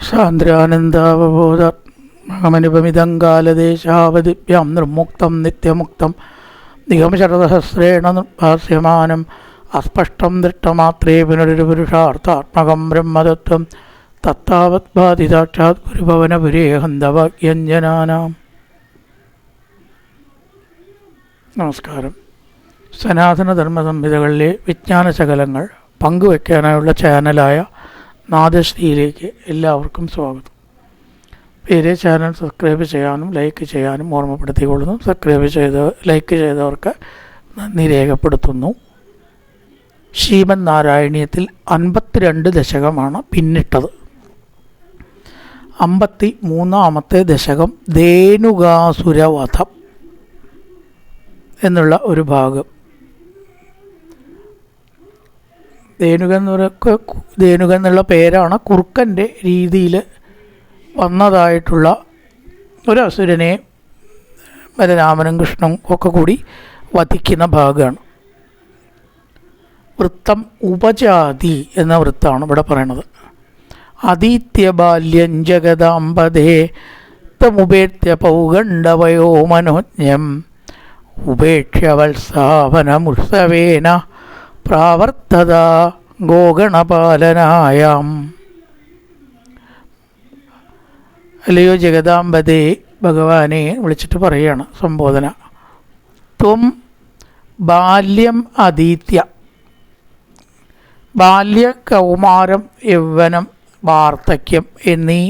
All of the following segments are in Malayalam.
സാന്ദ്രാനന്ദാവബോധമനുപമിതം കാലദേശാവദിഭ്യാം നിർമുക്തം നിത്യമുക്തം നിഗമശരസഹസ്രേണ നിർഭാസ്യമാനം അസ്പഷ്ടം ദൃഷ്ടമാത്രേ പുനരുപുരുഷാർത്ഥാത്മകം ബ്രഹ്മതത്വം തത്താവത് ഭാതി സാക്ഷാത് ഗുരുഭവനപുരേ ഹന്തവാക്യഞ്ജനാനാം. നമസ്കാരം. സനാതനധർമ്മ സംഹിതകളിലെ വിജ്ഞാനശകലങ്ങൾ പങ്കുവയ്ക്കാനായുള്ള ചാനലായ നാദശ്രീയിലേക്ക് എല്ലാവർക്കും സ്വാഗതം. പേരെ ചാനൽ സബ്സ്ക്രൈബ് ചെയ്യാനും ലൈക്ക് ചെയ്യാനും ഓർമ്മപ്പെടുത്തിക്കൊള്ളുന്നു. ലൈക്ക് ചെയ്തവർക്ക് നന്ദി രേഖപ്പെടുത്തുന്നു. ശ്രീമൻ നാരായണീയത്തിൽ 52 ദശകമാണ് പിന്നിട്ടത്. 53ാമത്തെ ദശകം ധേനുകാസുരവധം എന്നുള്ള ഒരു ഭാഗം. ധേനുക എന്നുള്ള പേരാണ് കുറുക്കൻ്റെ രീതിയിൽ വന്നതായിട്ടുള്ള ഒരു അസുരനെ ബലരാമനും കൃഷ്ണനും ഒക്കെ കൂടി വധിക്കുന്ന ഭാഗമാണ്. വൃത്തം ഉപജാതി എന്ന വൃത്തമാണ് ഇവിടെ പറയണത്. ആദിത്യബാല്യം ജഗദാംബദേ തമുപേത്യ പൗഗണ്ഡവയോ മനോജ്ഞം ഉപേക്ഷ്യവത്സാവനമുത്സവേന പ്രാവർത്തത ഗോഗണപാലനായാം. അല്ലയോ ജഗദാംബദേ, ഭഗവാനെ വിളിച്ചിട്ട് പറയുകയാണ് സംബോധന. ത്വം ബാല്യം അദീത്യ, ബാല്യ കൗമാരം യൗവനം വാർദ്ധക്യം എന്നീ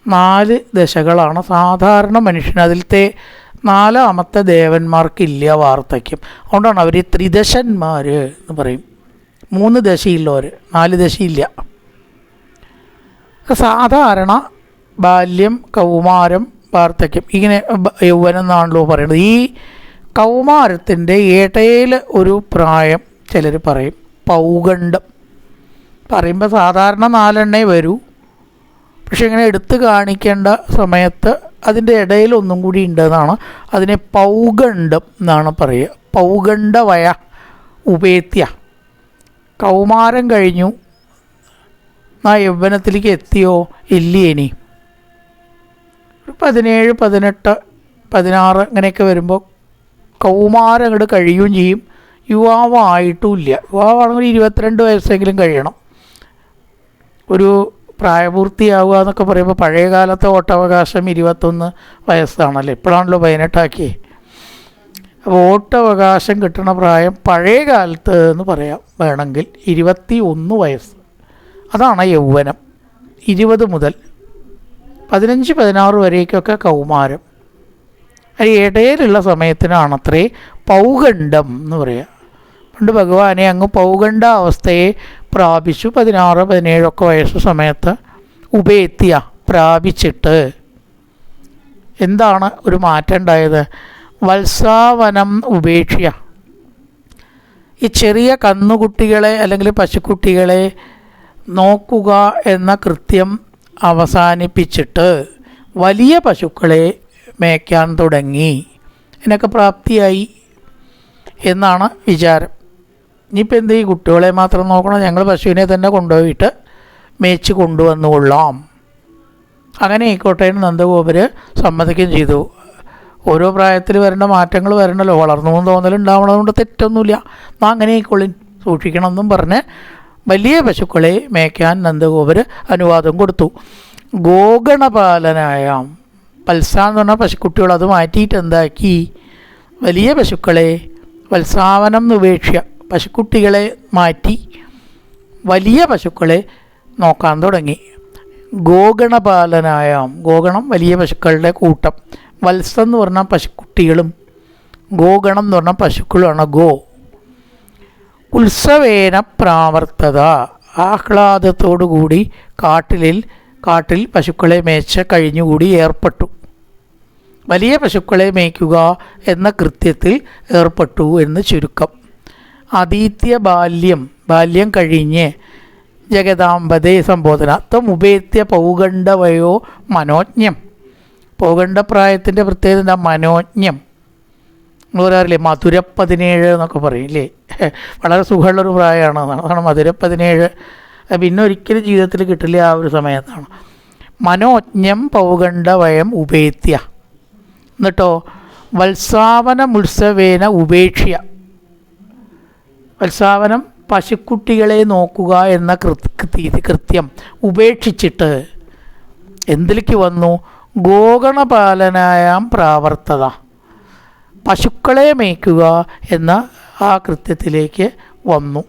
4 ദശകളാണ് സാധാരണ മനുഷ്യന്. അതിലത്തെ 4ാമത്തെ ദേവന്മാർക്കില്ല വാർദ്ധക്യം. അതുകൊണ്ടാണ് അവർ ത്രിദശന്മാർ എന്ന് പറയും. 3 ദശയുള്ളവർ, 4 ദശയില്ല. സാധാരണ ബാല്യം കൗമാരം വാർദ്ധക്യം ഇങ്ങനെ യൗവനം എന്നാണല്ലോ പറയുന്നത്. ഈ കൗമാരത്തിൻ്റെ ഇടയിൽ ഒരു പ്രായം ചിലർ പറയും പൗഗണ്ഡം. പറയുമ്പോൾ സാധാരണ 4 വരൂ, പക്ഷെ ഇങ്ങനെ എടുത്തു കാണിക്കേണ്ട സമയത്ത് അതിൻ്റെ ഇടയിൽ ഒന്നും കൂടി ഉണ്ടെന്നാണ്. അതിനെ പൗഗണ്ഡം എന്നാണ് പറയുക. പൗഗണ്ഡവയ ഉപേത്യ, കൗമാരം കഴിഞ്ഞു ആ യൗവനത്തിലേക്ക് എത്തിയോ ഇല്ലേ. ഇനി ഒരു 17, 18, 16 ഇങ്ങനെയൊക്കെ വരുമ്പോൾ കൗമാരം അങ്ങോട്ട് കഴിയുകയും ചെയ്യും. യുവാവായിട്ടുമില്ല. യുവാവാണെങ്കിൽ 22 വയസ്സെങ്കിലും കഴിയണം. ഒരു പ്രായപൂർത്തിയാവുക എന്നൊക്കെ പറയുമ്പോൾ പഴയ കാലത്തെ വോട്ടവകാശം 21 വയസ്സാണല്ലോ. ഇപ്പോഴാണല്ലോ 18 അപ്പോൾ വോട്ടവകാശം കിട്ടുന്ന പ്രായം പഴയ കാലത്ത് എന്ന് പറയാം വേണമെങ്കിൽ 21 വയസ്സ്. അതാണ് യൗവനം. 20 മുതൽ 15, 16 വരേക്കൊക്കെ കൗമാരം. അത് ഇടയിലുള്ള സമയത്തിനാണത്രേ പൗഗണ്ഡം എന്ന് പറയുക. പണ്ട് ഭഗവാനെ അങ്ങ് പൗഗണ്ഡ അവസ്ഥയെ പ്രാപിച്ചു 16, 17 വയസ്സ് സമയത്ത് ഉപേത്യ പ്രാപിച്ചിട്ട് എന്താണ് ഒരു മാറ്റം ഉണ്ടായത്? വത്സാവനം ഉപേക്ഷ്യ, ഈ ചെറിയ കന്നുകുട്ടികളെ അല്ലെങ്കിൽ പശുക്കുട്ടികളെ നോക്കുക എന്ന കൃത്യം അവസാനിപ്പിച്ചിട്ട് വലിയ പശുക്കളെ മേയ്ക്കാൻ തുടങ്ങി. ഇതിനൊക്കെ പ്രാപ്തിയായി എന്നാണ് വിചാരം. ഇനിയിപ്പോൾ എന്ത്, ഈ കുട്ടികളെ മാത്രം നോക്കണം, ഞങ്ങൾ പശുവിനെ തന്നെ കൊണ്ടുപോയിട്ട് മേച്ച് കൊണ്ടുവന്നുകൊള്ളാം. അങ്ങനെ ആയിക്കോട്ടെ എന്ന് നന്ദഗോപർ സമ്മതിക്കുകയും ചെയ്തു. ഓരോ പ്രായത്തിൽ വരേണ്ട മാറ്റങ്ങൾ വരണമല്ലോ, വളർന്നു തോന്നലുണ്ടാവണതുകൊണ്ട് തെറ്റൊന്നുമില്ല. അങ്ങനെ ആയിക്കോളിൻ, സൂക്ഷിക്കണമെന്നും പറഞ്ഞ് വലിയ പശുക്കളെ മേയ്ക്കാൻ നന്ദഗോപർ അനുവാദം കൊടുത്തു. ഗോഗണപാലനായാം, പൽസ എന്ന് പറഞ്ഞാൽ പശുക്കുട്ടികൾ, അത് മാറ്റിയിട്ട് എന്താക്കി വലിയ പശുക്കളെ വത്സാവനം ഉപേക്ഷ്യ, പശുക്കുട്ടികളെ മാറ്റി വലിയ പശുക്കളെ നോക്കാൻ തുടങ്ങി. ഗോഗണപാലനായാം, ഗോഗണം വലിയ പശുക്കളുടെ കൂട്ടം, വത്സം എന്ന് പറഞ്ഞാൽ പശുക്കുട്ടികളും ഗോഗണം എന്ന് പറഞ്ഞാൽ പശുക്കളുമാണ്. ഗോ ഉത്സവേന പ്രാവർത്തത, ആഹ്ലാദത്തോടു കൂടി കാട്ടിൽ പശുക്കളെ മേച്ച കഴിഞ്ഞുകൂടി ഏർപ്പെട്ടു. വലിയ പശുക്കളെ മേയ്ക്കുക എന്ന കൃത്യത്തിൽ ഏർപ്പെട്ടു എന്ന് ചുരുക്കം. ആദിത്യ ബാല്യം കഴിഞ്ഞ് ജഗദാംബദേ സംബോധന. ത്വം ഉപേത്യ പൗഗണ്ഡവയോ മനോജ്ഞം. പൗഗണ്ഡപ്രായത്തിൻ്റെ പ്രത്യേകത എന്താ? മനോജ്ഞം. നമ്മൾ പറയാറില്ലേ മധുര 17 എന്നൊക്കെ പറയും ഇല്ലേ. വളരെ സുഖമുള്ളൊരു പ്രായമാണ്. അതാണ് മധുര 17. പിന്നെ ഒരിക്കലും ജീവിതത്തിൽ കിട്ടില്ല ആ ഒരു സമയത്താണ്. മനോജ്ഞം പൗഗണ്ഡവയം ഉപേത്യ. എന്നിട്ടോ വത്സാവനമുത്സവേന ഉപേക്ഷ്യ. വത്സാവനം പശുക്കുട്ടികളെ നോക്കുക എന്ന കൃത്യം ഉപേക്ഷിച്ചിട്ട് എന്തിലേക്ക് വന്നു? ഗോഗണപാലനായാം പ്രാവർത്തത. പശുക്കളെ മേയ്ക്കുക എന്ന ആ കൃത്യത്തിലേക്ക് വന്നു.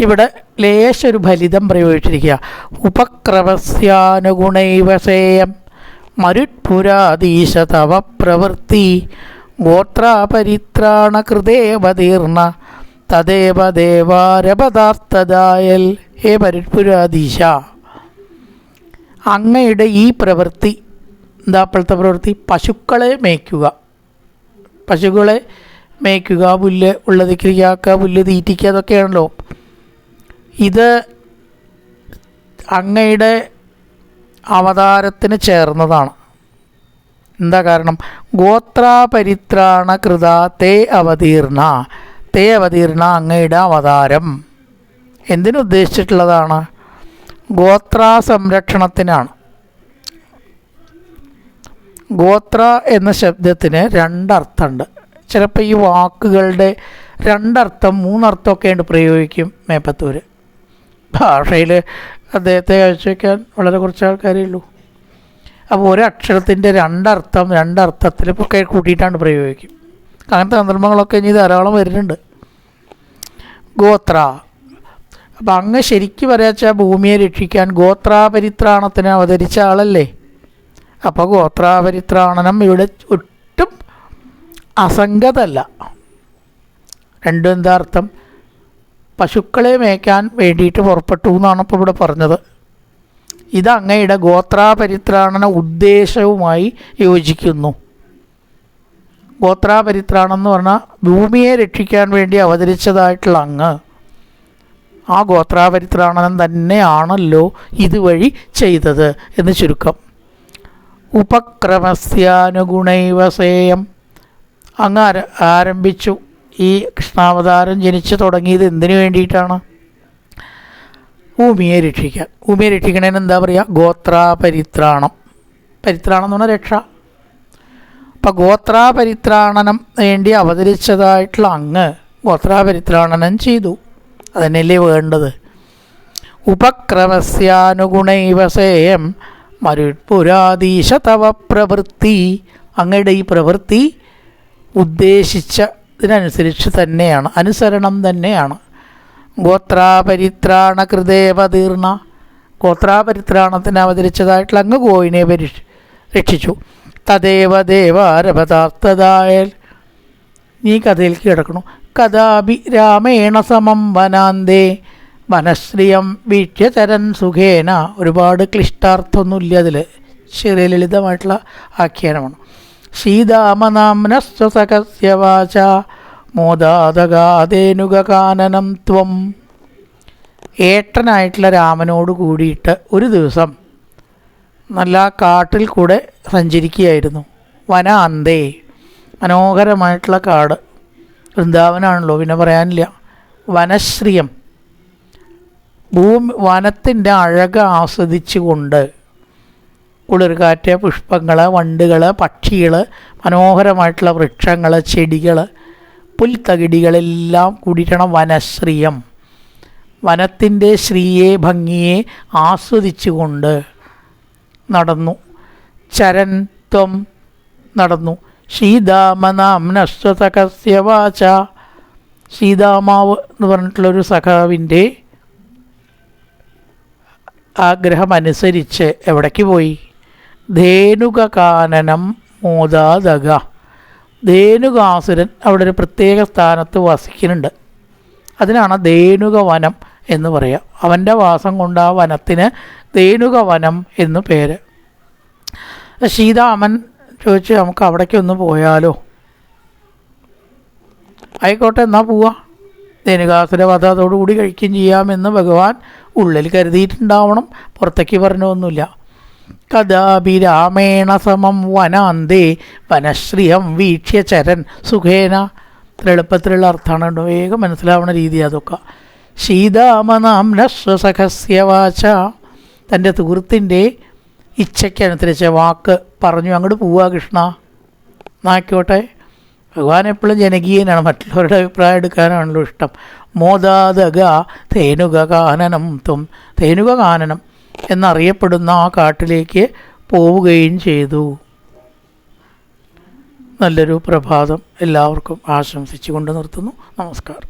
ഇവിടെ ലേശൊരു ഫലിതം പ്രയോഗിച്ചിരിക്കുക. ഉപക്രമസ്യാനുഗുണൈവസേയം മരുത്പുരാധീശ തവ പ്രവൃത്തി ഗോത്രാപരിത്രാണകൃതേവതീർണ തദേവ ദേവാരപദാർത്ഥദായൽ. ഹേ മരുത്പുരാധീശ, അങ്ങയുടെ ഈ പ്രവൃത്തി എന്താ? അപ്പോഴത്തെ പ്രവൃത്തി പശുക്കളെ മേയ്ക്കുക. പശുക്കളെ മേയ്ക്കുക, പുല്ല് ഉള്ളതിക്കാക്കുക, പുല്ല് തീറ്റിക്കുക, അതൊക്കെയാണല്ലോ. ഇത് അങ്ങയുടെ അവതാരത്തിന് ചേർന്നതാണ്. എന്താ കാരണം? ഗോത്രാപരിത്രാണ കൃത തേ അവതീർണ. തേ അവതീർണ അങ്ങയുടെ അവതാരം എന്തിനുദ്ദേശിച്ചിട്ടുള്ളതാണ്? ഗോത്രാ സംരക്ഷണത്തിനാണ്. ഗോത്ര എന്ന ശബ്ദത്തിന് രണ്ടർത്ഥമുണ്ട്. ചിലപ്പോൾ ഈ വാക്കുകളുടെ രണ്ടർത്ഥം മൂന്നർത്ഥമൊക്കെയുണ്ട് പ്രയോഗിക്കും മേപ്പത്തൂർ. ഭാഷയിൽ അദ്ദേഹത്തെ കാഴ്ചവെക്കാൻ വളരെ കുറച്ച് ആൾക്കാരേ ഉള്ളൂ. അപ്പോൾ ഒരക്ഷരത്തിൻ്റെ രണ്ടർത്ഥത്തിൽ ഒക്കെ കൂട്ടിയിട്ടാണ് പ്രയോഗിക്കും. അങ്ങനത്തെ സന്ദർഭങ്ങളൊക്കെ ഇനി ധാരാളം വരുന്നുണ്ട്. ഗോത്ര. അപ്പം അങ്ങ് ശരിക്കും പറയാച്ചാൽ ഭൂമിയെ രക്ഷിക്കാൻ ഗോത്രാപരിത്രാണത്തിന് അവതരിച്ച ആളല്ലേ. അപ്പോൾ ഗോത്രാപരിത്രാണനം ഇവിടെ ഒട്ടും അസംഗതല്ല. രണ്ടും എന്താ അർത്ഥം? പശുക്കളെ മേയ്ക്കാൻ വേണ്ടിയിട്ട് പുറപ്പെട്ടു എന്നാണ് ഇപ്പോൾ ഇവിടെ പറഞ്ഞത്. ഇത് അങ്ങയുടെ ഗോത്രാപരിത്രാണന ഉദ്ദേശവുമായി യോജിക്കുന്നു. ഗോത്രാപരിത്രാണം എന്ന് പറഞ്ഞാൽ ഭൂമിയെ രക്ഷിക്കാൻ വേണ്ടി അവതരിച്ചതായിട്ടുള്ള അങ്ങ് ആ ഗോത്രാപരിത്രാണനം തന്നെയാണല്ലോ ഇതുവഴി ചെയ്തത് എന്ന് ചുരുക്കം. ഉപക്രമസ്യാനുഗുണൈവസേയം. അങ്ങ് ആരംഭിച്ചു ഈ കൃഷ്ണാവതാരം ജനിച്ചു തുടങ്ങിയത് എന്തിനു വേണ്ടിയിട്ടാണ്? ഭൂമിയെ രക്ഷിക്കാൻ. ഭൂമിയെ രക്ഷിക്കണേന് എന്താ പറയുക? ഗോത്രാപരിത്രാണം. പരിത്രാണം എന്ന് പറഞ്ഞാൽ രക്ഷ. അപ്പം ഗോത്രാപരിത്രാണനം വേണ്ടി അവതരിച്ചതായിട്ടുള്ള അങ്ങ് ഗോത്രാപരിത്രാണനം ചെയ്തു. അതന്നെയല്ലേ വേണ്ടത്. ഉപക്രമസ്യാനുഗുണൈവസേയം മരുത്പുരാധീശ തവ പ്രവൃത്തി. അങ്ങയുടെ ഈ പ്രവൃത്തി ഉദ്ദേശിച്ചതിനനുസരിച്ച് തന്നെയാണ്, അനുസരണം തന്നെയാണ്. ഗോത്രാപരിത്രാണകൃതേവതീർണ. ഗോത്രാപരിത്രാണത്തിന് അവതരിച്ചതായിട്ടുള്ള അങ്ങ് ഗോവിനെ രക്ഷിച്ചു. തദേവ ദേവാരപദാർത്ഥദായൽ. നീ കഥയിലേക്ക് കിടക്കണു. കഥാപി രാമേണ സമം വനാന്തേ വനശ്രിയം വീക്ഷ്യ ചരൻ സുഖേന. ഒരുപാട് ക്ലിഷ്ടാർത്ഥമൊന്നുമില്ല അതിൽ, ചെറിയ ലളിതമായിട്ടുള്ള ആഖ്യാനമാണ്. ശ്രീതാമനാംനസ്വസകസ്യ വാച മോദാതകാദേനുകാനനം ത്വം. ഏട്ടനായിട്ടുള്ള രാമനോട് കൂടിയിട്ട് ഒരു ദിവസം നല്ല കാട്ടിൽ കൂടെ സഞ്ചരിക്കുകയായിരുന്നു. വനാന്തേ, മനോഹരമായിട്ടുള്ള കാട്. വൃന്ദാവനാണല്ലോ, പിന്നെ പറയാനില്ല. വനശ്രിയം, വനത്തിൻ്റെ അഴക് ആസ്വദിച്ചുകൊണ്ട് കുളിർകാറ്റ്, പുഷ്പങ്ങൾ, വണ്ടുകൾ, പക്ഷികൾ, മനോഹരമായിട്ടുള്ള വൃക്ഷങ്ങൾ, ചെടികൾ, പുൽത്തകിടികളെല്ലാം കൂടിയിട്ടാണ് വനശ്രിയം. വനത്തിൻ്റെ ശ്രീയെ, ഭംഗിയെ ആസ്വദിച്ചുകൊണ്ട് നടന്നു. ചരൻ ത്വം നടന്നു. ശ്രീധാമനാംനസ്വസഖസ്യ വാച. ശ്രീധാമാവ് എന്ന് പറഞ്ഞിട്ടുള്ളൊരു സഖാവിൻ്റെ ആഗ്രഹമനുസരിച്ച് എവിടേക്ക് പോയി? ധേനുകാനനം മോദാതക. ധേനുകാസുരൻ അവിടെ ഒരു പ്രത്യേക സ്ഥാനത്ത് വസിക്കുന്നുണ്ട്. അതിനാണ് ധേനുകവനം എന്ന് പറയുക. അവൻ്റെ വാസം കൊണ്ട് ആ വനത്തിന് ധേനുകവനം എന്ന് പേര്. ശ്രീരാമൻ ചോദിച്ചു, നമുക്ക് അവിടേക്കൊന്ന് പോയാലോ? ആയിക്കോട്ടെ, എന്നാൽ പോവാം. ധേനുകാസുര വധ അതോടുകൂടി കഴിക്കുകയും ചെയ്യാമെന്ന് ഭഗവാൻ ഉള്ളിൽ കരുതിയിട്ടുണ്ടാവണം, പുറത്തേക്ക് പറഞ്ഞൊന്നുമില്ല. കഥാപി രാമേണ സമം വനാന്തേ വനശ്രിയം വീക്ഷ്യ ചരൻ സുഖേന. ഇത്ര എളുപ്പത്തിലുള്ള അർത്ഥമാണ്, വേഗം മനസ്സിലാവുന്ന രീതി അതൊക്കെ. ശ്രീധാമനാംനസ്വസഖസ്യ വാച തൻ്റെ സുഹൃത്തിൻ്റെ ഇച്ഛയ്ക്കനുസരിച്ച് വാക്ക് പറഞ്ഞു അങ്ങോട്ട് പോവുക കൃഷ്ണ എന്നായിക്കോട്ടെ. ഭഗവാൻ എപ്പോഴും ജനകീയനാണ്, മറ്റുള്ളവരുടെ അഭിപ്രായം എടുക്കാനാണല്ലോ ഇഷ്ടം. മോദാതക തേനുക കാനനം തേനുക കാനനം എന്നറിയപ്പെടുന്ന ആ കാട്ടിലേക്ക് പോവുകയും ചെയ്തു. നല്ലൊരു പ്രഭാതം എല്ലാവർക്കും ആശംസിച്ചുകൊണ്ട് നിർത്തുന്നു. നമസ്കാരം.